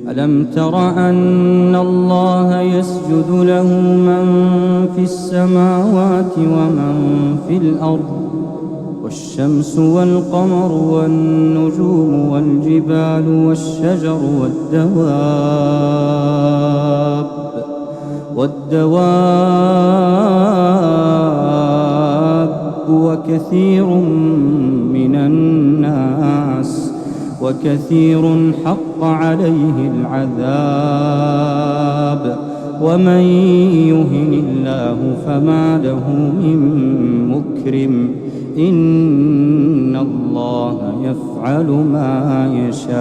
ألم تر أن الله يسجد له من في السماوات ومن في الأرض والشمس والقمر والنجوم والجبال والشجر والدواب وكثير من الناس وكثير حق عليه العذاب ومن يهن الله فما له من مكرم إن الله يفعل ما يشاء.